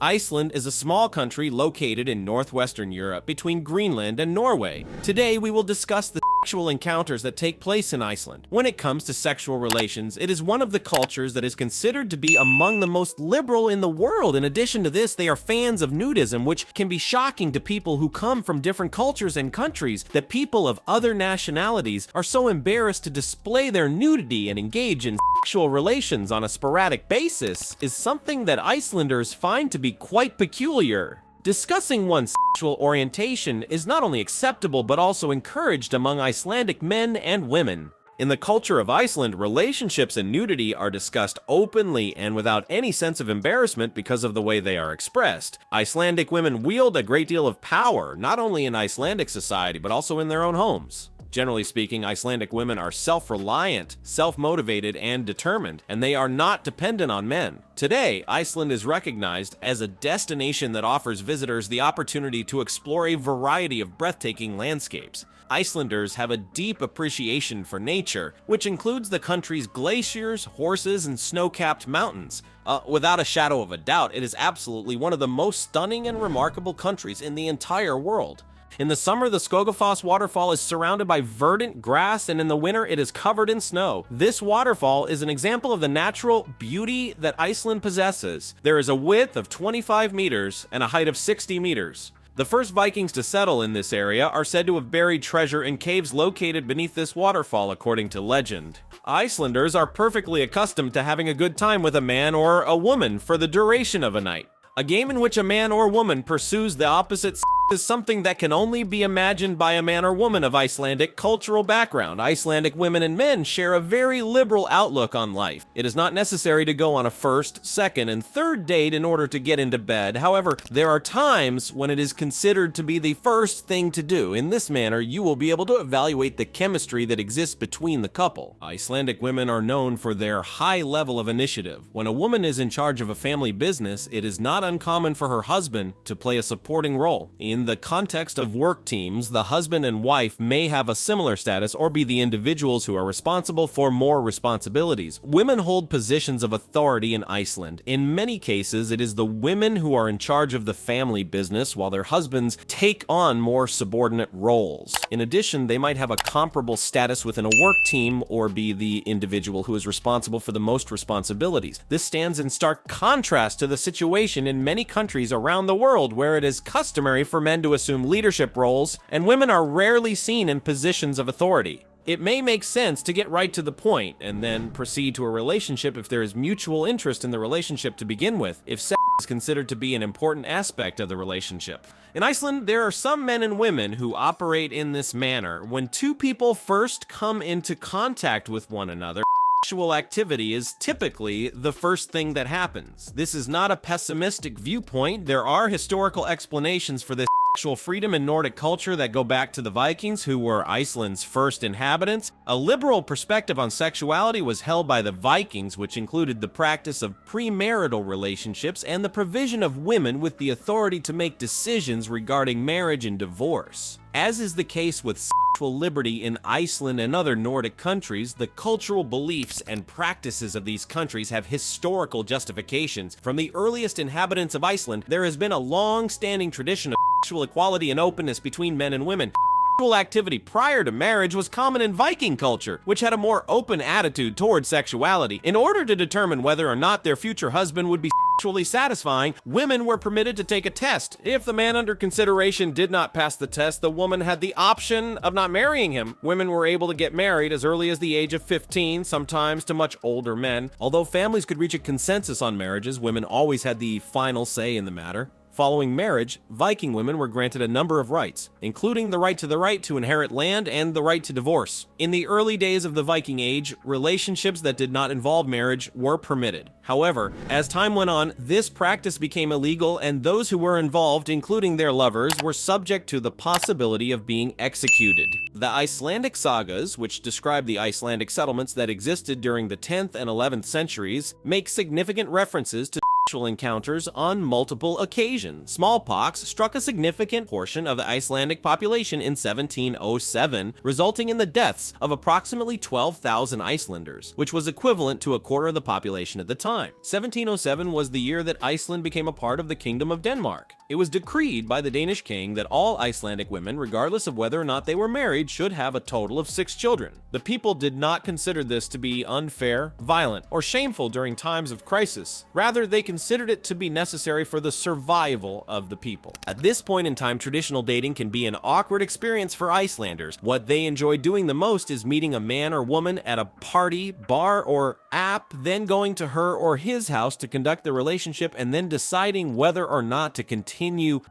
Iceland is a small country located in Northwestern Europe between Greenland and Norway. Today, we will discuss the sexual encounters that take place in Iceland. When it comes to sexual relations, it is one of the cultures that is considered to be among the most liberal in the world. In addition to this, they are fans of nudism, which can be shocking to people who come from different cultures and countries, that people of other nationalities are so embarrassed to display their nudity and engage in sexual relations on a sporadic basis is something that Icelanders find to be quite peculiar. Discussing one's sexual orientation is not only acceptable but also encouraged among Icelandic men and women. In the culture of Iceland, relationships and nudity are discussed openly and without any sense of embarrassment because of the way they are expressed. Icelandic women wield a great deal of power, not only in Icelandic society but also in their own homes. Generally speaking, Icelandic women are self-reliant, self-motivated, and determined, and they are not dependent on men. Today, Iceland is recognized as a destination that offers visitors the opportunity to explore a variety of breathtaking landscapes. Icelanders have a deep appreciation for nature, which includes the country's glaciers, horses, and snow-capped mountains. Without a shadow of a doubt, it is absolutely one of the most stunning and remarkable countries in the entire world. In the summer, the Skogafoss waterfall is surrounded by verdant grass, and in the winter, it is covered in snow. This waterfall is an example of the natural beauty that Iceland possesses. There is a width of 25 meters and a height of 60 meters. The first Vikings to settle in this area are said to have buried treasure in caves located beneath this waterfall, according to legend. Icelanders are perfectly accustomed to having a good time with a man or a woman for the duration of a night. A game in which a man or woman pursues the opposite sex is something that can only be imagined by a man or woman of Icelandic cultural background. Icelandic women and men share a very liberal outlook on life. It is not necessary to go on a first, second, and third date in order to get into bed. However, there are times when it is considered to be the first thing to do. In this manner, you will be able to evaluate the chemistry that exists between the couple. Icelandic women are known for their high level of initiative. When a woman is in charge of a family business, it is not uncommon for her husband to play a supporting role. In the context of work teams, the husband and wife may have a similar status or be the individuals who are responsible for more responsibilities. Women hold positions of authority in Iceland. In many cases, it is the women who are in charge of the family business while their husbands take on more subordinate roles. In addition, they might have a comparable status within a work team or be the individual who is responsible for the most responsibilities. This stands in stark contrast to the situation in many countries around the world where it is customary for men to assume leadership roles and women are rarely seen in positions of authority. It may make sense to get right to the point and then proceed to a relationship if there is mutual interest in the relationship to begin with, if sex is considered to be an important aspect of the relationship. In Iceland, there are some men and women who operate in this manner. When two people first come into contact with one another, sexual activity is typically the first thing that happens. This is not a pessimistic viewpoint. There are historical explanations for this sexual freedom in Nordic culture that go back to the Vikings, who were Iceland's first inhabitants. A liberal perspective on sexuality was held by the Vikings, which included the practice of premarital relationships and the provision of women with the authority to make decisions regarding marriage and divorce. As is the case with sexual liberty in Iceland and other Nordic countries, the cultural beliefs and practices of these countries have historical justifications. From the earliest inhabitants of Iceland, there has been a long-standing tradition of sexual equality and openness between men and women. Sexual activity prior to marriage was common in Viking culture, which had a more open attitude toward sexuality. In order to determine whether or not their future husband would be sexually satisfying, women were permitted to take a test. If the man under consideration did not pass the test, the woman had the option of not marrying him. Women were able to get married as early as the age of 15, sometimes to much older men. Although families could reach a consensus on marriages, women always had the final say in the matter. Following marriage, Viking women were granted a number of rights, including the right to inherit land and the right to divorce. In the early days of the Viking Age, relationships that did not involve marriage were permitted. However, as time went on, this practice became illegal and those who were involved, including their lovers, were subject to the possibility of being executed. The Icelandic sagas, which describe the Icelandic settlements that existed during the 10th and 11th centuries, make significant references to sexual encounters on multiple occasions. Smallpox struck a significant portion of the Icelandic population in 1707, resulting in the deaths of approximately 12,000 Icelanders, which was equivalent to a quarter of the population at the time. 1707 was the year that Iceland became a part of the Kingdom of Denmark. It was decreed by the Danish king that all Icelandic women, regardless of whether or not they were married, should have a total of 6 children. The people did not consider this to be unfair, violent, or shameful during times of crisis. Rather, they considered it to be necessary for the survival of the people. At this point in time, traditional dating can be an awkward experience for Icelanders. What they enjoy doing the most is meeting a man or woman at a party, bar, or app, then going to her or his house to conduct the relationship, and then deciding whether or not to continue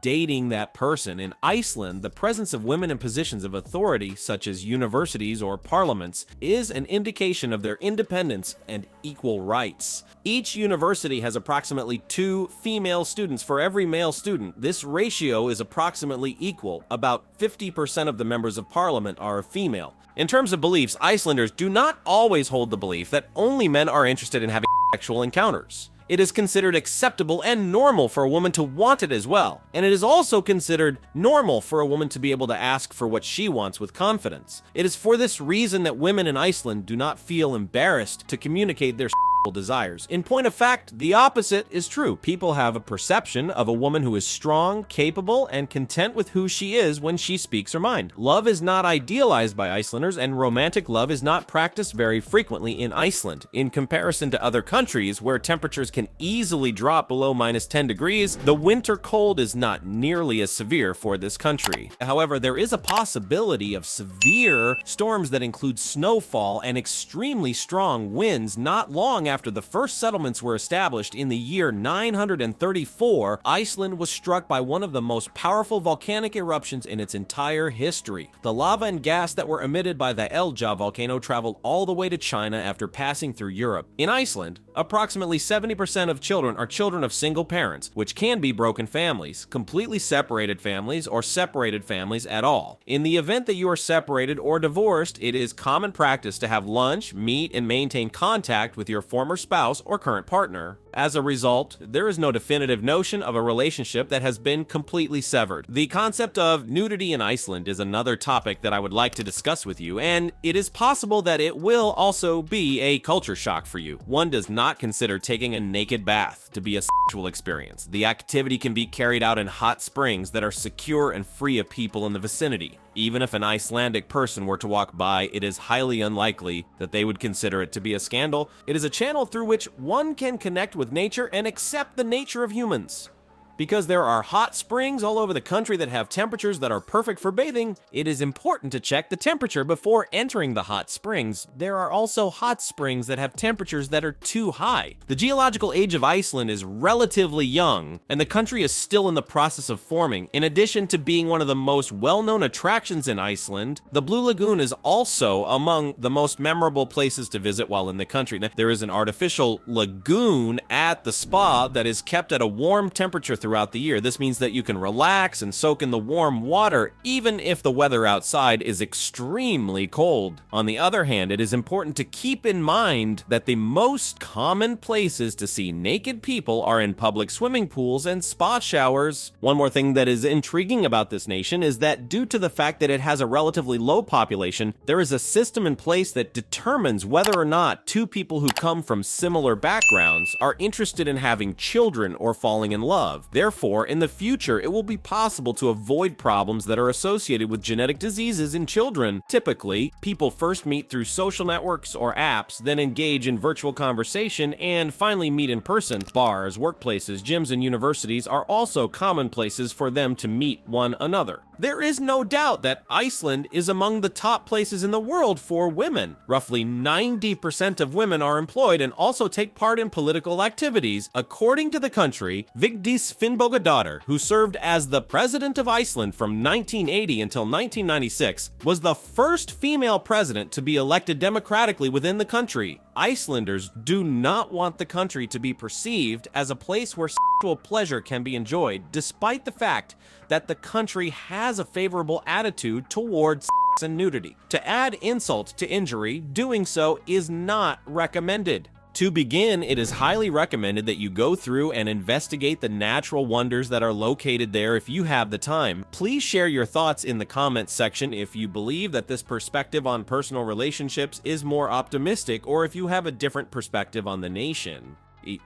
dating that person. In Iceland, the presence of women in positions of authority, such as universities or parliaments, is an indication of their independence and equal rights. Each university has approximately 2 female students for every male student. This ratio is approximately equal. About 50% of the members of parliament are female. In terms of beliefs, Icelanders do not always hold the belief that only men are interested in having sexual encounters. It is considered acceptable and normal for a woman to want it as well. And it is also considered normal for a woman to be able to ask for what she wants with confidence. It is for this reason that women in Iceland do not feel embarrassed to communicate their desires. In point of fact, the opposite is true. People have a perception of a woman who is strong, capable, and content with who she is when she speaks her mind. Love is not idealized by Icelanders, and romantic love is not practiced very frequently in Iceland. In comparison to other countries where temperatures can easily drop below -10 degrees, the winter cold is not nearly as severe for this country. However, there is a possibility of severe storms that include snowfall and extremely strong winds not long after the first settlements were established in the year 934, Iceland was struck by one of the most powerful volcanic eruptions in its entire history. The lava and gas that were emitted by the Elja volcano traveled all the way to China after passing through Europe. In Iceland, approximately 70% of children are children of single parents, which can be broken families, completely separated families, or separated families at all. In the event that you are separated or divorced, it is common practice to have lunch, meet, and maintain contact with your former spouse or current partner. As a result, there is no definitive notion of a relationship that has been completely severed. The concept of nudity in Iceland is another topic that I would like to discuss with you, and it is possible that it will also be a culture shock for you. One does not consider taking a naked bath to be a sexual experience. The activity can be carried out in hot springs that are secure and free of people in the vicinity. Even if an Icelandic person were to walk by, it is highly unlikely that they would consider it to be a scandal. It is a channel through which one can connect with nature and accept the nature of humans. Because there are hot springs all over the country that have temperatures that are perfect for bathing, it is important to check the temperature before entering the hot springs. There are also hot springs that have temperatures that are too high. The geological age of Iceland is relatively young, and the country is still in the process of forming. In addition to being one of the most well-known attractions in Iceland, the Blue Lagoon is also among the most memorable places to visit while in the country. Now, there is an artificial lagoon at the spa that is kept at a warm temperature throughout the year. This means that you can relax and soak in the warm water even if the weather outside is extremely cold. On the other hand, it is important to keep in mind that the most common places to see naked people are in public swimming pools and spa showers. One more thing that is intriguing about this nation is that due to the fact that it has a relatively low population, there is a system in place that determines whether or not 2 people who come from similar backgrounds are interested in having children or falling in love. Therefore, in the future, it will be possible to avoid problems that are associated with genetic diseases in children. Typically, people first meet through social networks or apps, then engage in virtual conversation, and finally meet in person. Bars, workplaces, gyms, and universities are also common places for them to meet one another. There is no doubt that Iceland is among the top places in the world for women. Roughly 90% of women are employed and also take part in political activities. According to the country, Vigdís Finnbogadóttir, who served as the president of Iceland from 1980 until 1996, was the first female president to be elected democratically within the country. Icelanders do not want the country to be perceived as a place where sexual pleasure can be enjoyed, despite the fact that the country has a favorable attitude towards sex and nudity. To add insult to injury, doing so is not recommended. To begin, it is highly recommended that you go through and investigate the natural wonders that are located there if you have the time. Please share your thoughts in the comments section if you believe that this perspective on personal relationships is more optimistic, or if you have a different perspective on the nation.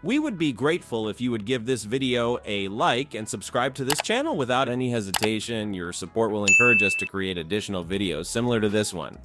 We would be grateful if you would give this video a like and subscribe to this channel without any hesitation. Your support will encourage us to create additional videos similar to this one.